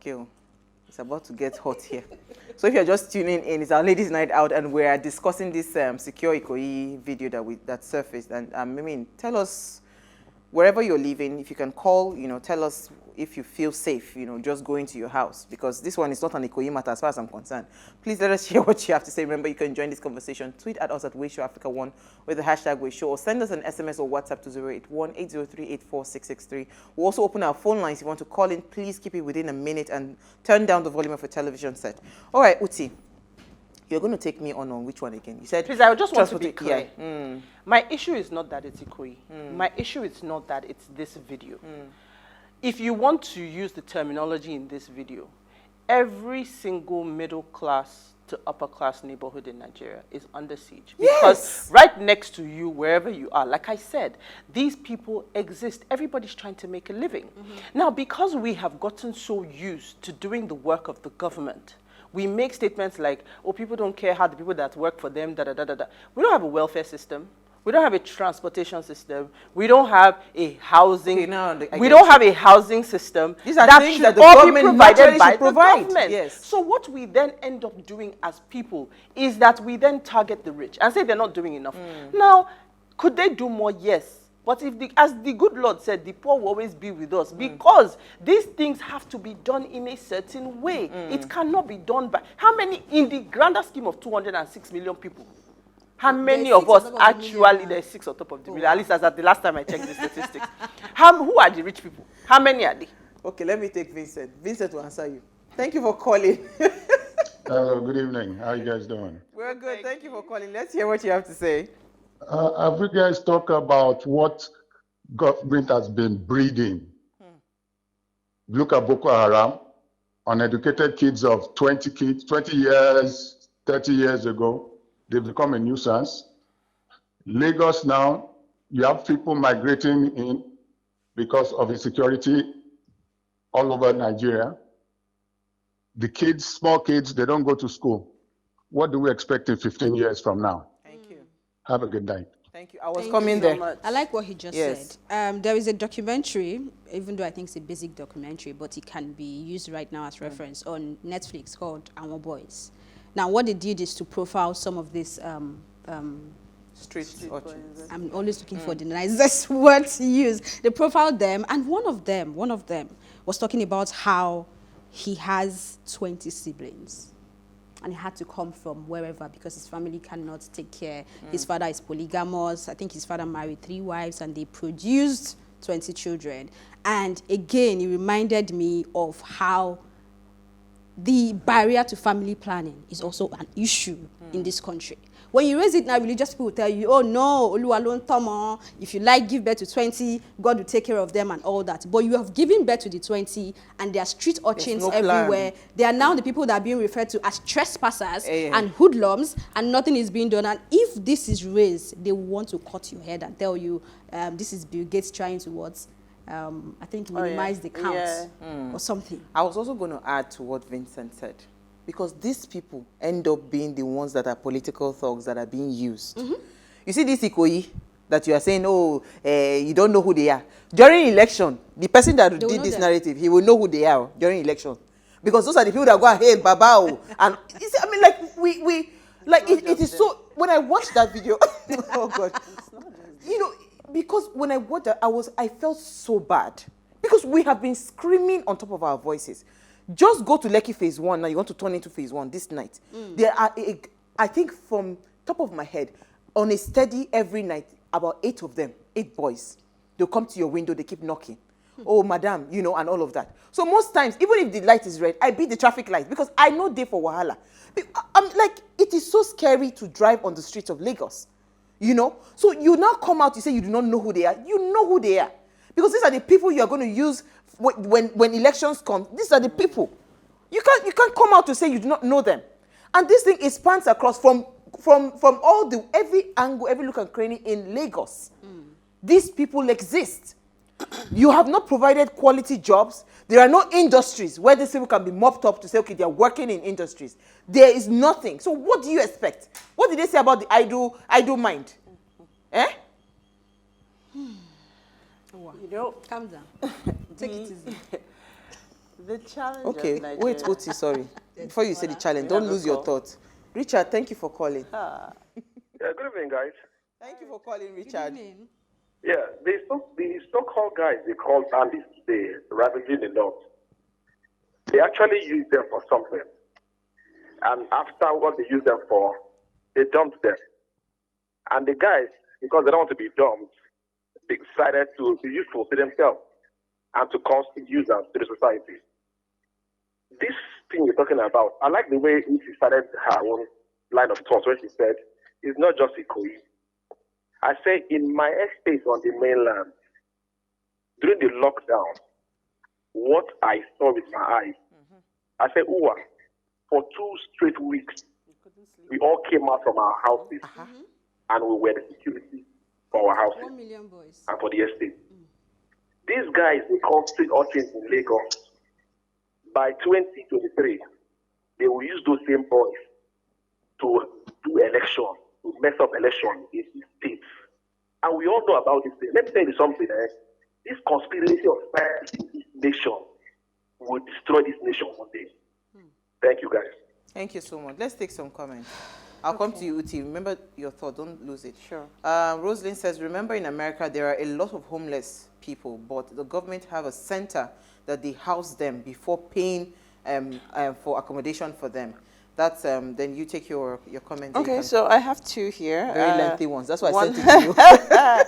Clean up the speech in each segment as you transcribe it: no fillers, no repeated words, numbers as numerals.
Okay, it's about to get hot here. So if you're just tuning in, it's our ladies' night out, and we're discussing this secure Ikoyi video that surfaced. And I mean, tell us wherever you're living, if you can call, tell us if you feel safe, just going to your house, because this one is not an Ikoyi matter as far as I'm concerned. Please let us hear what you have to say. Remember, you can join this conversation. Tweet at us at PlusTvAfrica1 with the hashtag WeShow, or send us an SMS or WhatsApp to 081-803-84663. We'll also open our phone lines. If you want to call in, please keep it within a minute and turn down the volume of your television set. All right, Uti, you're going to take me on which one again? You said, please, I just want to be clear. Yeah. My issue is not that it's Ikoyi. My issue is not that it's this video. If you want to use the terminology in this video, every single middle class to upper class neighborhood in Nigeria is under siege. Because right next to you, wherever you are, like I said, these people exist. Everybody's trying to make a living. Now, because we have gotten so used to doing the work of the government, we make statements like, oh, people don't care how the people that work for them, da-da-da-da-da. We don't have a welfare system. We don't have a transportation system. We don't have a housing. We don't have a housing system. These are things that the government naturally should provide. Yes. So what we then end up doing as people is that we then target the rich and say they're not doing enough. Now, could they do more? Yes. But as the good Lord said, the poor will always be with us, because these things have to be done in a certain way. It cannot be done by, how many, in the grander scheme of 206 million people, how many of us actually, there's 6 on top of the million, at least as at the last time I checked the statistics. Who are the rich people? How many are they? Okay, let me take Vincent. Vincent will answer you. Thank you for calling. Hello, good evening. How are you guys doing? We're good. Thank you for calling. Let's hear what you have to say. Have you guys talked about what government has been breeding? Look at Boko Haram, uneducated kids of 20 years, 30 years ago. They've become a nuisance. Lagos now, you have people migrating in because of insecurity all over Nigeria. The kids, small kids, they don't go to school. What do we expect in 15 years from now? Thank you. Have a good night. Thank you. I was coming there. I like what he just said. There is a documentary, even though I think it's a basic documentary, but it can be used right now as reference on Netflix, called Our Boys. Now, what they did is to profile some of these street urchins. I'm always looking for the nicest word to use. They profiled them, and one of them was talking about how he has 20 siblings. And he had to come from wherever because his family cannot take care. His father is polygamous. I think his father married 3 wives, and they produced 20 children. And again, it reminded me of how the barrier to family planning is also an issue in this country. When you raise it now, religious people will tell you, oh no, Oluwa lon tomo. If you give birth to 20, God will take care of them and all that. But you have given birth to the 20, and there are street urchins everywhere. They are now the people that are being referred to as trespassers and hoodlums, and nothing is being done. And if this is raised, they want to cut your head and tell you, this is Bill Gates trying to what? I think minimize the count or something. I was also going to add to what Vincent said, because these people end up being the ones that are political thugs that are being used. You see this Ikoyi that you are saying, oh, you don't know who they are. During election, the person that did this narrative, he will know who they are during election. Because those are the people that go ahead, babao. And I mean, like, it is so, when I watched that video, oh God, because when I watched that, I felt so bad. Because we have been screaming on top of our voices. Just go to Lekki phase 1 now. You want to turn into phase 1 this night. There are, I think from top of my head, on a steady every night, about 8 of them, 8 boys. They'll come to your window, they keep knocking. Oh, madam, and all of that. So most times, even if the light is red, I beat the traffic light because I know they for wahala. I'm like, it is so scary to drive on the streets of Lagos. So you now come out, you say you do not know who they are. You know who they are. Because these are the people you are going to use when elections come. These are the people. You can't come out to say you do not know them. And this thing spans across from every angle, every look and cranny in Lagos. These people exist. You have not provided quality jobs. There are no industries where these people can be mopped up to say, okay, they are working in industries. There is nothing. So what do you expect? What did they say about the idle mind? Calm down. Take it easy. The challenge Okay, of Nigeria. wait, Oti, sorry. Before you say the challenge, We don't have a lose your call. thoughts. Richard, thank you for calling. Ah. Yeah, good evening, guys. Thank you for calling, Good Richard. evening. Yeah, the so-called guys they call bandits today, ravaging the north. They actually use them for something, and after what they use them for, they dumped them. And the guys, because they don't want to be dumped, they decided to be useful to themselves and to cause users to the society. This thing you're talking about, I like the way she started her own line of thought where she said, it's not just Ikoyi. I say in my estate on the mainland, during the lockdown, what I saw with my eyes, I said, Uwa, for 2 straight weeks, we all came out from our houses and we were the security for our houses 1 million boys. and for the estate. These guys, they call street urchins in Lagos. By 2023, they will use those same boys to do election, to mess up election in the states. And we all know about this thing. Let me tell you something. This conspiracy of violence in this nation will destroy this nation one day. Thank you, guys. Thank you so much. Let's take some comments. I'll come to you, Uti. Remember your thought. Don't lose it. Sure. Rosalind says, remember in America, there are a lot of homeless people, but the government have a center that they house them before paying for accommodation for them. That's, then you take your comment. Okay, so I have 2 here. Very lengthy ones. That's why I sent it to you.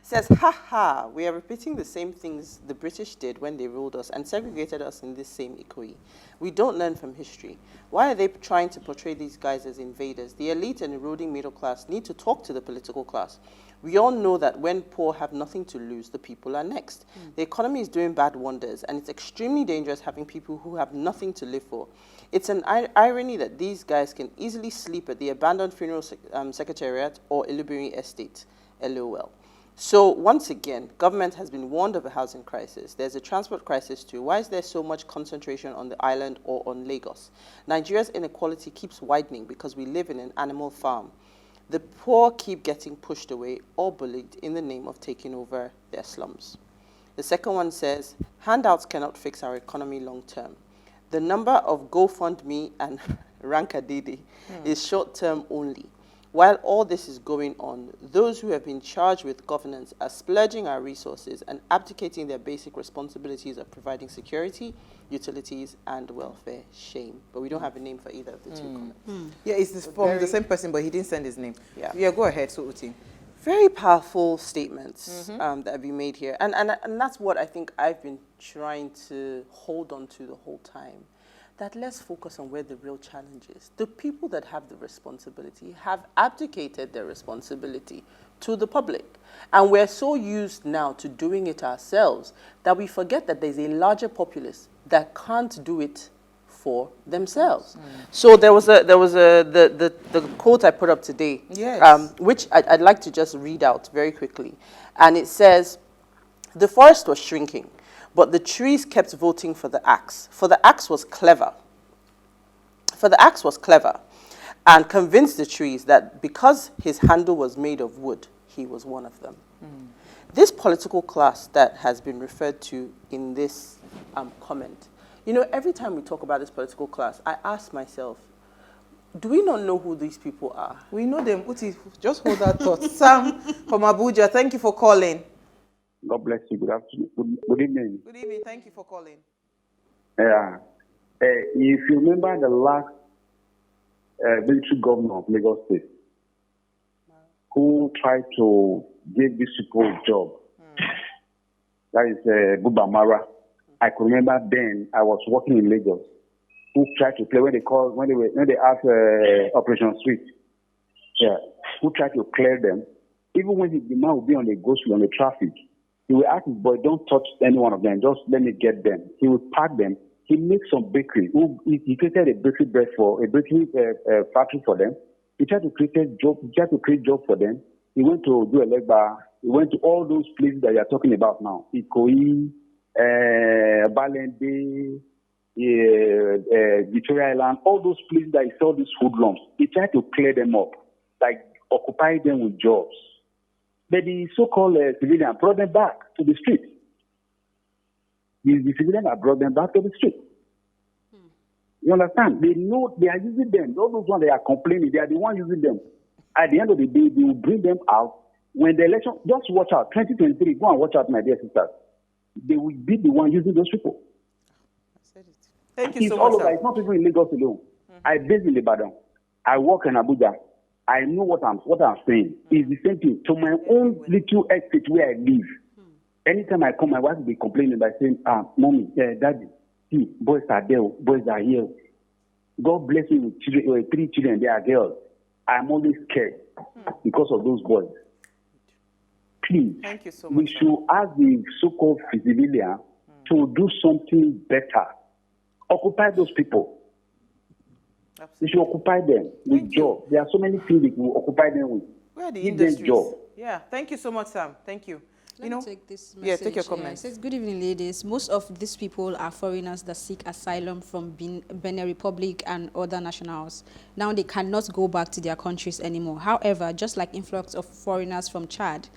Says, ha, we are repeating the same things the British did when they ruled us and segregated us in this same Ikoyi. We don't learn from history. Why are they trying to portray these guys as invaders? The elite and eroding middle class need to talk to the political class. We all know that when poor have nothing to lose, the people are next. The economy is doing bad wonders, and it's extremely dangerous having people who have nothing to live for. It's an irony that these guys can easily sleep at the abandoned funeral secretariat or Illubury estate. LOL. So once again, government has been warned of a housing crisis. There's a transport crisis too. Why is there so much concentration on the island or on Lagos? Nigeria's inequality keeps widening because we live in an animal farm. The poor keep getting pushed away or bullied in the name of taking over their slums. The second one says, handouts cannot fix our economy long term. The number of GoFundMe and Rankadede is short term only. While all this is going on, those who have been charged with governance are splurging our resources and abdicating their basic responsibilities of providing security, utilities, and welfare. Shame. But we don't have a name for either of the 2 comments. Yeah, it's from the same person, but he didn't send his name. Yeah, go ahead, so Uti. Very powerful statements that have been made here. And that's what I think I've been trying to hold on to the whole time. That let's focus on where the real challenge is. The people that have the responsibility have abdicated their responsibility to the public. And we're so used now to doing it ourselves that we forget that there's a larger populace that can't do it for themselves. So there was the quote I put up today, which I'd like to just read out very quickly. And it says, the forest was shrinking, but the trees kept voting for the axe. For the axe was clever. And convinced the trees that because his handle was made of wood, he was one of them. This political class that has been referred to in this comment, you know, every time we talk about this political class, I ask myself, do we not know who these people are? We know them. Uti, just hold that thought. Sam from Abuja, thank you for calling. God bless you. Good afternoon. Good evening. Good evening. Thank you for calling. Yeah. If you remember the last military governor of Lagos State, who tried to give these people a job, that is Bubamara. I could remember then I was working in Lagos. Who tried to play when they asked Operation Sweet. Yeah. Who tried to clear them, even when the man would be on the go-slow on the traffic. He will ask his boy, don't touch any one of them, just let me get them. He will pack them. He makes some bakery. He created a bakery factory for them. He tried to create a job for them. He went to do a leg bar. He went to all those places that you are talking about now. Ikoyi, Balende, Victoria Island, all those places that he saw these food lumps. He tried to clear them up, like occupy them with jobs. But the so-called civilian brought them back to the street. It's the civilians that brought them back to the street. You understand? They know they are using them. All those ones they are complaining, they are the ones using them. At the end of the day, they will bring them out. When the election, just watch out. 2023, go and watch out, my dear sisters. They will be the one using those people. Thank you It's so all much, over. sir. It's not even in Lagos alone. I based in Ibadan. I work in Abuja. I know what I'm saying. It's the same thing. To my own little estate where I live. Anytime I come, my wife will be complaining by saying, mommy, daddy, see, boys are there, boys are here. God bless me with children, 3 children, they are girls. I'm always scared because of those boys. Please, Thank you so we much, sir. should ask the so-called civilian to do something better. Occupy those people. We should occupy them with jobs. There are so many things we will occupy them with. Where are the Give them industries? job. Yeah, thank you so much, Sam. Thank you. Let me take this message. Yeah, take your It comments. says, good evening, ladies. Most of these people are foreigners that seek asylum from Benin Republic and other nationals. Now they cannot go back to their countries anymore. However, just like influx of foreigners from Chad,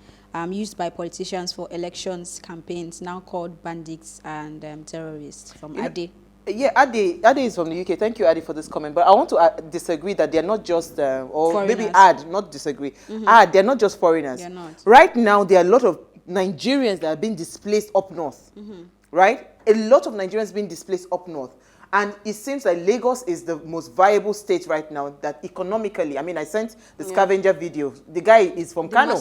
used by politicians for elections campaigns, now called bandits and terrorists from Ade. Yeah, Ade is from the UK. Thank you, Ade, for this comment. But I want to disagree that they're not just, or Foreigners. maybe not disagree. They're not just foreigners. They're not. Right now, there are a lot of Nigerians that are being displaced up north. Right? A lot of Nigerians being displaced up north. And it seems like Lagos is the most viable state right now that economically, I mean, I sent the scavenger video. The guy is from Kano.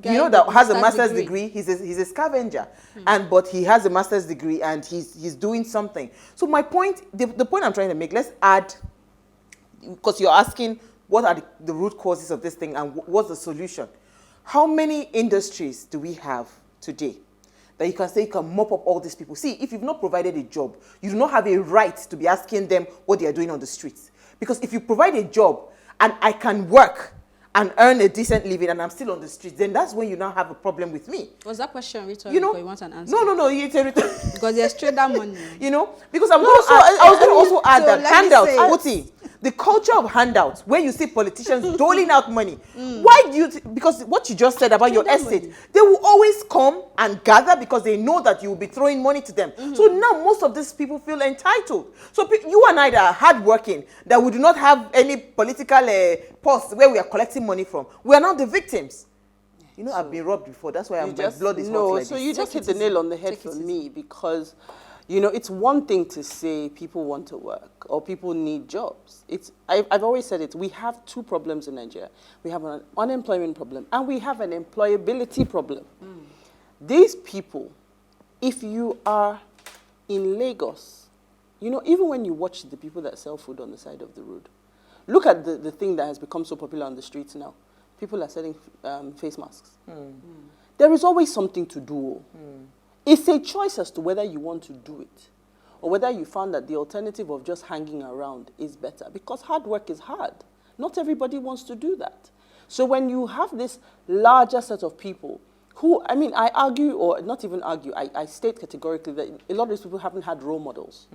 You know, that has a master's degree. He's a scavenger. But he has a master's degree and he's doing something. So my point, the point I'm trying to make, let's add, because you're asking what are the root causes of this thing and what's the solution? How many industries do we have today that you can say you can mop up all these people? See, if you've not provided a job, you do not have a right to be asking them what they are doing on the streets. Because if you provide a job and I can work and earn a decent living and I'm still on the streets, then that's when you now have a problem with me. Was that question rhetorical? You know, you want an answer? No, it's a Because there's straight that money. You know, because I was going to also add so that let me handouts, say- Oti, the culture of handouts, where you see politicians doling out money. Why do you, because what you just said about your estate, they will always come and gather because they know that you will be throwing money to them. So now most of these people feel entitled. So you and I that are hardworking, that we do not have any political post where we are collecting money from, we are now the victims. You know, I've been robbed before. That's why my blood is hot like so this. you just hit the nail on the head for me because, you know, it's one thing to say people want to work or people need jobs. I've always said it. We have 2 problems in Nigeria. We have an unemployment problem and we have an employability problem. These people, if you are in Lagos, you know, even when you watch the people that sell food on the side of the road, look at the thing that has become so popular on the streets now. People are selling face masks. There is always something to do. It's a choice as to whether you want to do it or whether you found that the alternative of just hanging around is better, because hard work is hard. Not everybody wants to do that. So when you have this larger set of people who, I mean, I argue, or not even argue, I state categorically that a lot of these people haven't had role models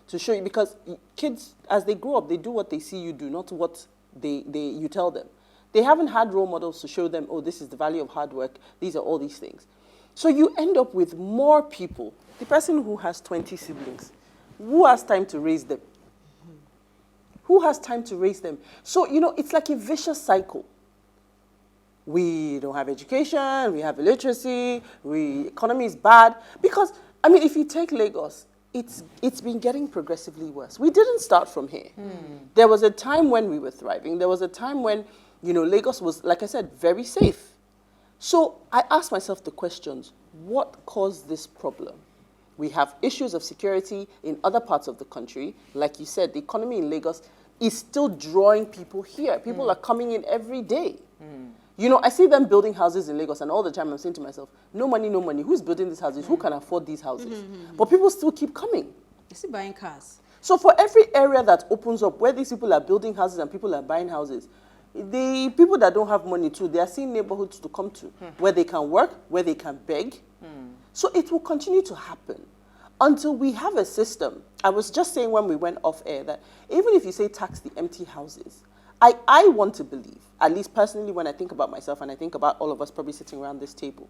to show you, because kids, as they grow up, they do what they see you do, not what you tell them. They haven't had role models to show them, oh, this is the value of hard work, these are all these things. So you end up with more people. The person who has 20 siblings, who has time to raise them? Who has time to raise them? So, you know, it's like a vicious cycle. We don't have education, we have illiteracy, economy is bad. Because, I mean, if you take Lagos, it's been getting progressively worse. We didn't start from here. There was a time when we were thriving. There was a time when, you know, Lagos was, like I said, very safe. So I asked myself the questions, what caused this problem? We have issues of security in other parts of the country. Like you said, the economy in Lagos is still drawing people here. People are coming in every day. You know, I see them building houses in Lagos, and all the time I'm saying to myself, no money, no money. Who's building these houses? Who can afford these houses? But people still keep coming. They're still buying cars. So for every area that opens up where these people are building houses and people are buying houses, the people that don't have money too, they are seeing neighborhoods to come to where they can work, where they can beg. So it will continue to happen until we have a system. I was just saying when we went off air that even if you say tax the empty houses, I want to believe, at least personally when I think about myself and I think about all of us probably sitting around this table,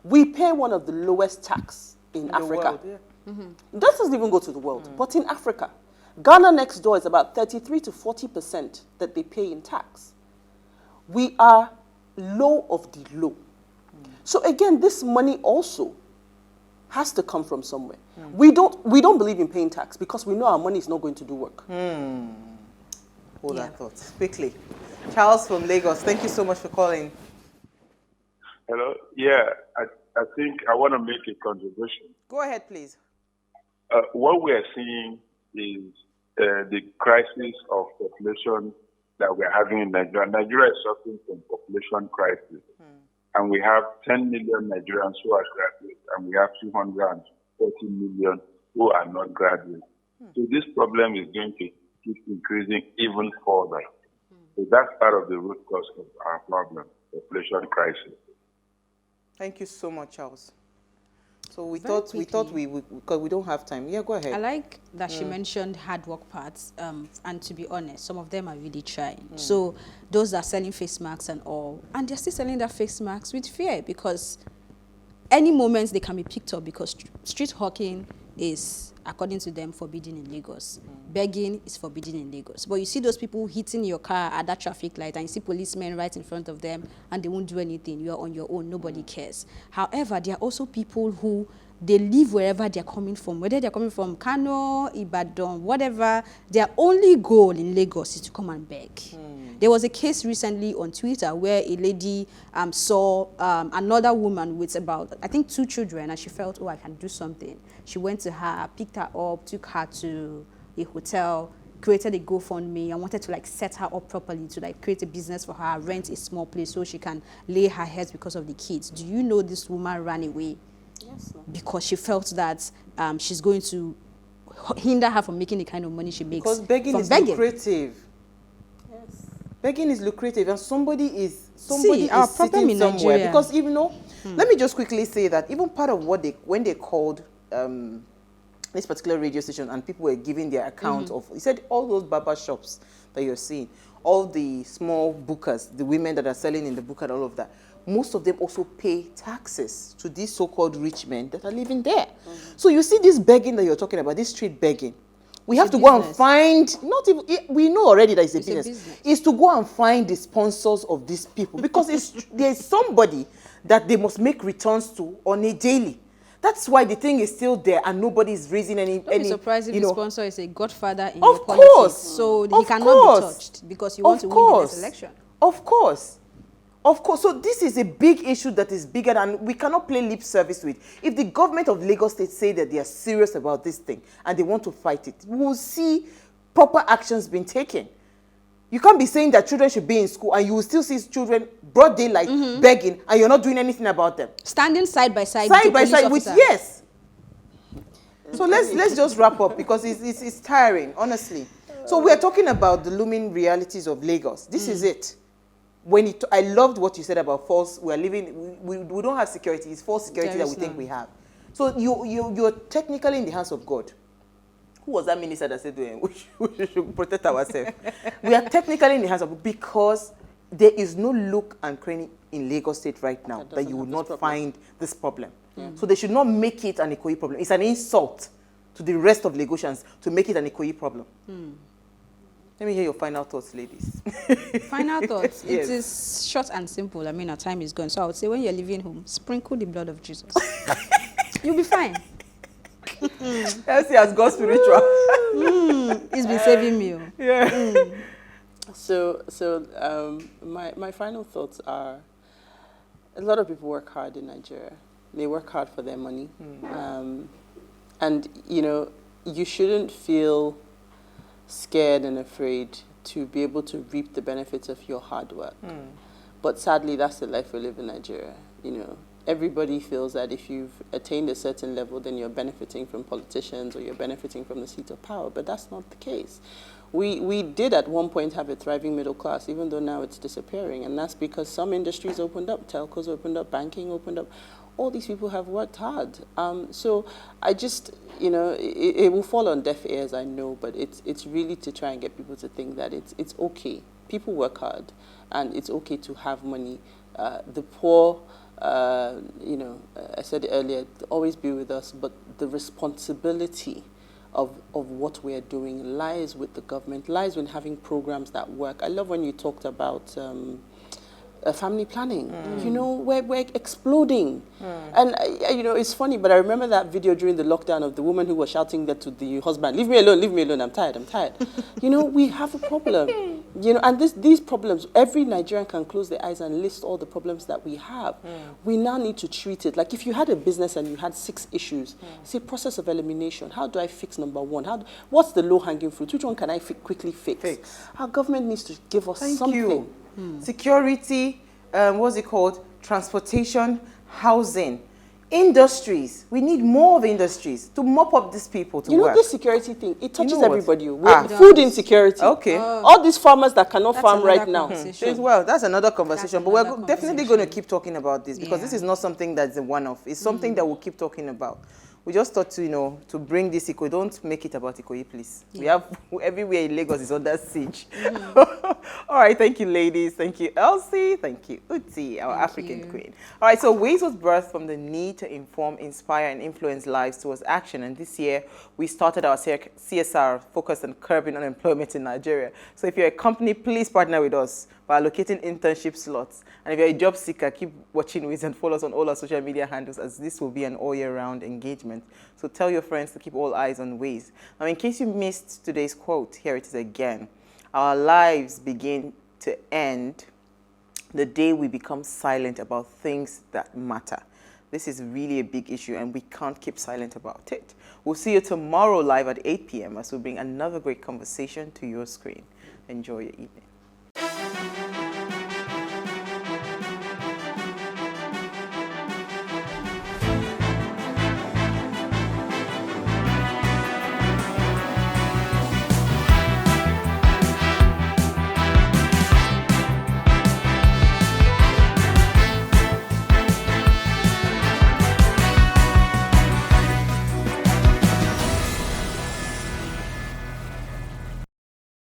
we pay one of the lowest tax in the Africa. world, yeah. That doesn't even go to the world, but in Africa. Ghana next door is about 33 to 40% that they pay in tax. We are low of the low. So again, this money also has to come from somewhere. We don't believe in paying tax because we know our money is not going to do work. Hold that thought. Quickly. Charles from Lagos, thank you so much for calling. Hello. Yeah, I think I want to make a contribution. Go ahead, please. What we are seeing is the crisis of population that we're having in Nigeria. Nigeria is suffering from population crisis. And we have 10 million Nigerians who are graduates, and we have 240 million who are not graduates. So this problem is going to keep increasing even further. So that's part of the root cause of our problem, population crisis. Thank you so much, Charles. So we thought we because we don't have time. Yeah, go ahead. I like that she mentioned hard work parts, and to be honest, some of them are really trying. So those that are selling face masks and all, and they're still selling their face masks with fear because any moment they can be picked up because street hawking is, according to them, forbidden in Lagos. Begging is forbidden in Lagos. But you see those people hitting your car at that traffic light and you see policemen right in front of them and they won't do anything. You are on your own. Nobody cares. However, there are also people who they live wherever they're coming from, whether they're coming from Kano, Ibadan, whatever. Their only goal in Lagos is to come and beg. There was a case recently on Twitter where a lady saw another woman with about, I think, 2 children, and she felt, oh, I can do something. She went to her, picked her up, took her to a hotel, created a GoFundMe, and wanted to like set her up properly to like create a business for her, rent a small place so she can lay her head because of the kids. Do you know this woman ran away? Yes. Because she felt that she's going to hinder her from making the kind of money she makes. Because begging is lucrative. Yes. Begging is lucrative, and somebody is our problem sitting in somewhere. Nigeria. Because even though, let me just quickly say that even part of what when they called this particular radio station and people were giving their account of, he said all those barber shops that you're seeing, all the small bookers, the women that are selling in the book and all of that, most of them also pay taxes to these so-called rich men that are living there. So you see this begging that you're talking about, this street begging, we have to go and find, not even, we know already that it's a business. It's to go and find the sponsors of these people because there's somebody that they must make returns to on a daily. That's why the thing is still there and nobody is raising any. Don't be surprised if the sponsor is a godfather in your politics. Of course. So he cannot be touched because you want to win the next election. Of course. Of course. So this is a big issue that is bigger than we cannot play lip service with. If the government of Lagos State say that they are serious about this thing and they want to fight it, we will see proper actions being taken. You can't be saying that children should be in school and you will still see children broad daylight begging and you're not doing anything about them. Standing side by side with yes. So let's just wrap up because it's tiring, honestly. So we are talking about the looming realities of Lagos. This is it. I loved what you said about false. We are living. We don't have security. It's false security that we think we have. So you're technically in the hands of God. Who was that minister that said we should protect ourselves? We are technically in the hands of God because there is no look and cranny in Lagos State right now that you will not find this problem. So they should not make it an Ikoyi problem. It's an insult to the rest of Lagosians to make it an Ikoyi problem. Let me hear your final thoughts, ladies. Final thoughts? Yes. It is short and simple. I mean, our time is gone. So I would say when you're leaving home, sprinkle the blood of Jesus. You'll be fine. Elsie has gone spiritual. It's been saving me. Yeah. So my final thoughts are, a lot of people work hard in Nigeria. They work hard for their money. And, you shouldn't feel scared and afraid to be able to reap the benefits of your hard work. But sadly, that's the life we live in Nigeria. Everybody feels that if you've attained a certain level, then you're benefiting from politicians or you're benefiting from the seat of power. But that's not the case. We did at one point have a thriving middle class, even though now it's disappearing. And that's because some industries opened up, telcos opened up, banking opened up. All these people have worked hard. So I just, it will fall on deaf ears, I know, but it's really to try and get people to think that it's okay. People work hard, and it's okay to have money. The poor you know, I said it earlier, always be with us, but the responsibility of what we are doing lies with the government, lies in having programs that work. I love when you talked about family planning. You know, we're exploding. And, you know, it's funny, but I remember that video during the lockdown of the woman who was shouting that to the husband, leave me alone, I'm tired. You know, we have a problem. You know, and these problems, every Nigerian can close their eyes and list all the problems that we have. We now need to treat it. Like if you had a business and you had 6 issues, it's a process of elimination. How do I fix number 1? What's the low-hanging fruit? Which one can I quickly fix? Our government needs to give us something. Security, what's it called? Transportation, housing, industries. We need more of industries to mop up these people to work. You know, this security thing, it touches everybody. Food insecurity. Okay. All these farmers that cannot farm right now. Well, that's another conversation. But we're definitely going to keep talking about this because this is not something that's a one-off. It's something that we'll keep talking about. We just thought to, you know, to bring this Ikoyi. Don't make it about Ikoyi, please. We have everywhere in Lagos is under siege. All right, thank you, ladies. Thank you, Elsie. Thank you, Uti, our African queen. All right, so Ways was birthed from the need to inform, inspire, and influence lives towards action. And this year, we started our CSR focused on curbing unemployment in Nigeria. So if you're a company, please partner with us by allocating internship slots. And if you're a job seeker, keep watching Ways and follow us on all our social media handles, as this will be an all-year-round engagement. So tell your friends to keep all eyes on Ways. Now, in case you missed today's quote, here it is again. Our lives begin to end the day we become silent about things that matter. This is really a big issue, and we can't keep silent about it. We'll see you tomorrow live at 8 p.m. as we bring another great conversation to your screen. Enjoy your evening.